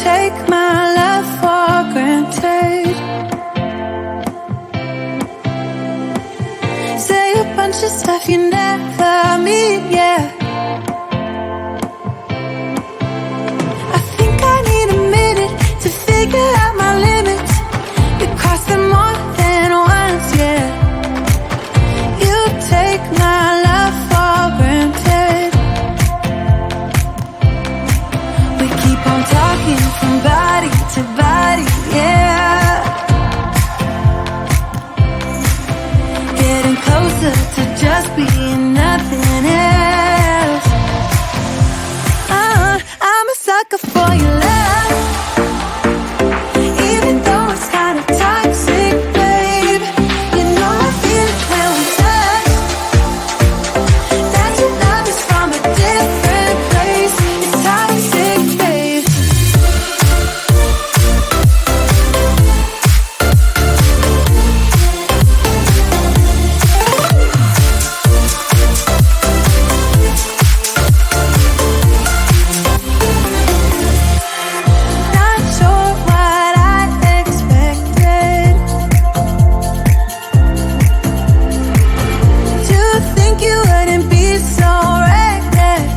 take my love for granted. Say a bunch of stuff you never mean, yeah. I think I need a minute to figure out my limits. You cross them more than once, yeah. You take my love for granted. We keep on talking from body to body, yeah. Getting closer to just being nothing else. I'm a sucker for your love, even though it's kinda toxic, babe. You know I feel it when we touch, that your love is from a different place. It's toxic, babe. Not sure what I expected. To think you wouldn't be so reckless.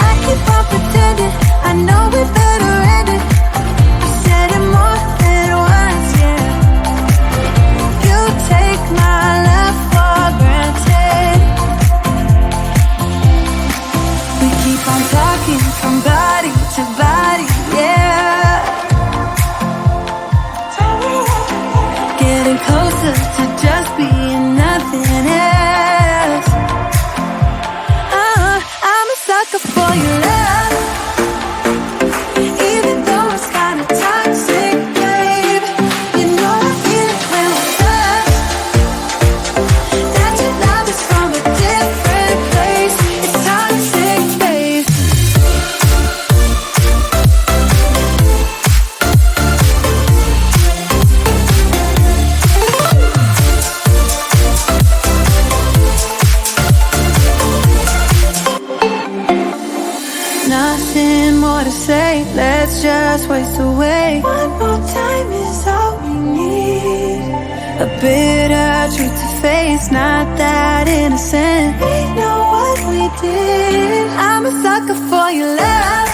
I keep on pretending I know we better end it. I said it more than once, yeah. You take my love for granted. We keep on talking from body to body, yeah. Getting closer to just being nothing else. I'm a sucker for your love, even though it's kinda toxic, babe. You know I feel it when we touch, that your love is from a different place. It's toxic, babe. Nothing more to say, let's just waste away. One more time is all we need. A bitter truth to face, not that innocent. We know what we did. I'm a sucker for your love,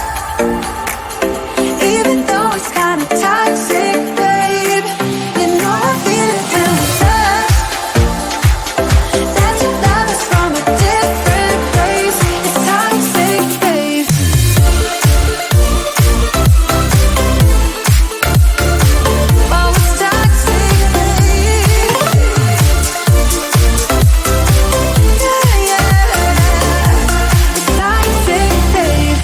even though it's kinda toxic, babe. You know I feel it when we touch, that your love is from a different place. It's toxic, babe. Oh, it's toxic, babe. Yeah, yeah. It's toxic, babe.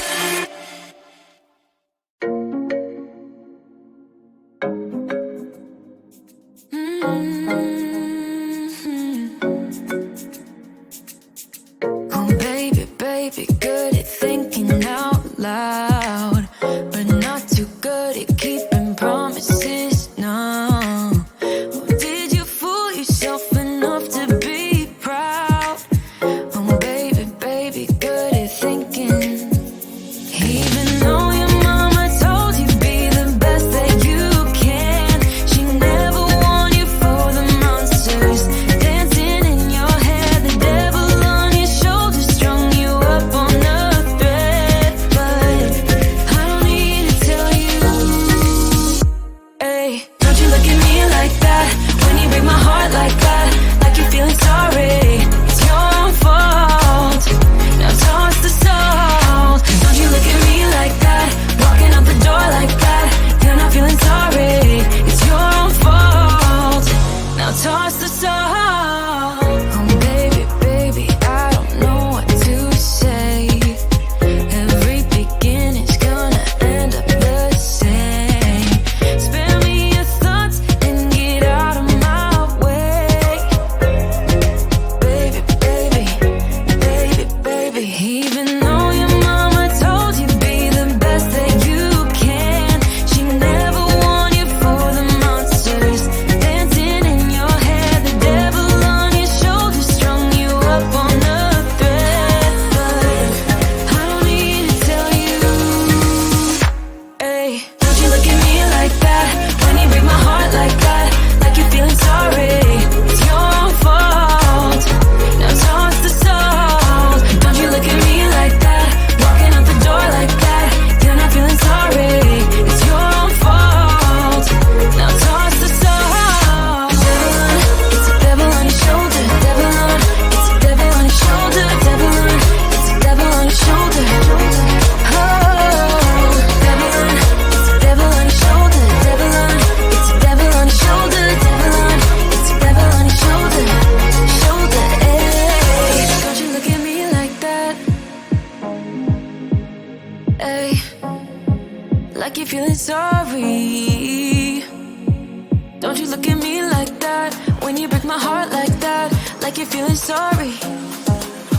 when you break my heart like that, like you're feeling sorry,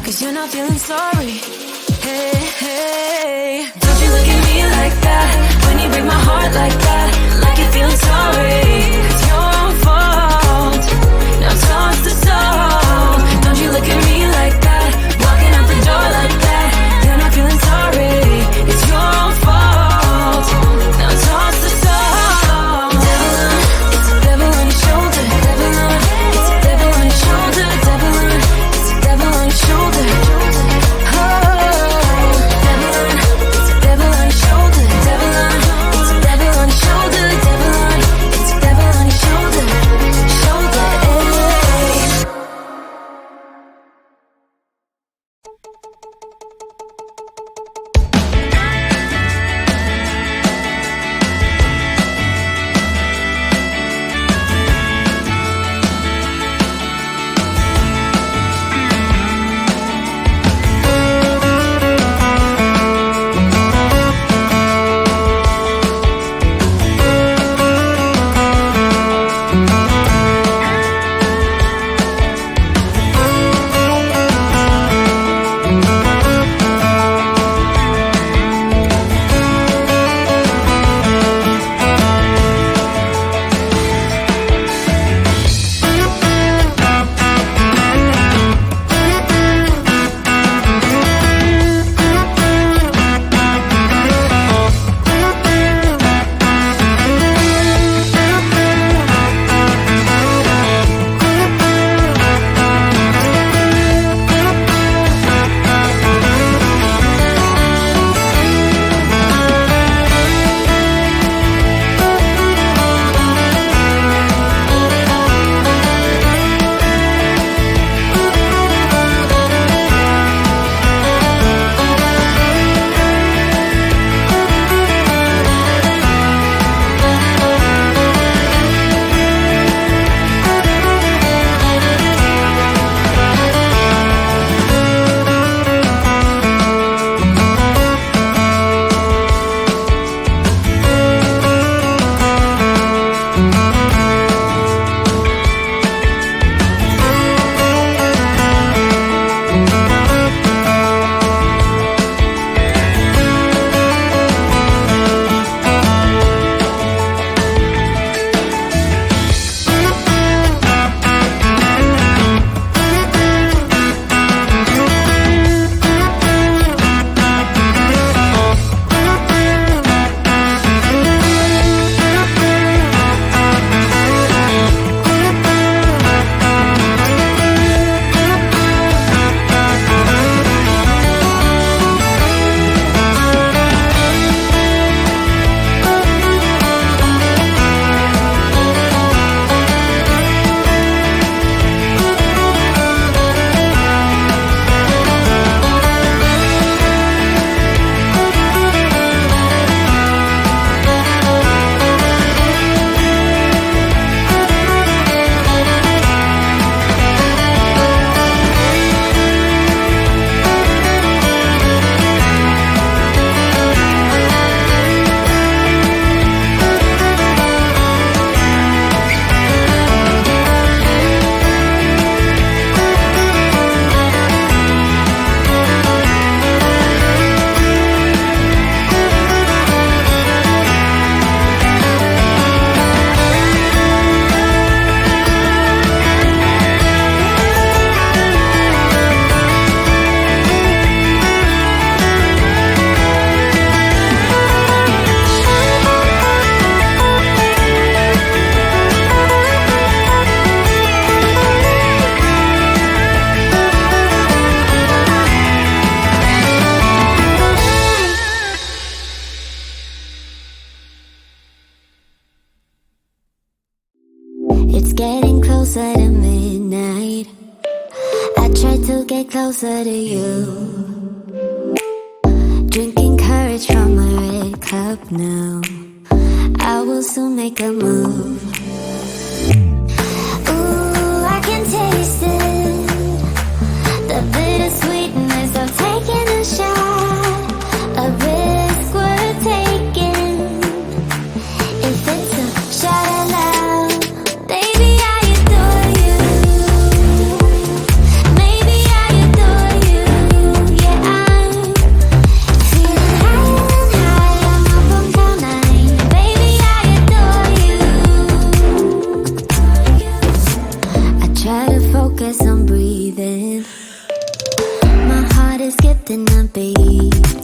'cause you're not feeling sorry. Hey, hey, don't you look at me like that, when you break my heart like that, like you're feeling sorry. It's your fault, now toss the soul. Don't you look at me like that, walking out the door like that, you're not feeling sorry. It's your fault, now toss the soul. Devil on, it's a devil on your shoulder. Devil on, it's a devil on your shoulder. Devil on, it's a devil on your shoulder. closer to midnight. I try to get closer to you. Drinking courage from my red cup now. I will soon make a move. Ooh, I can taste it, the bittersweetness of taking a shot, a risk worth taking. If it's a shot at love, baby, I adore you. as I'm breathing. My heart is skipping a beat.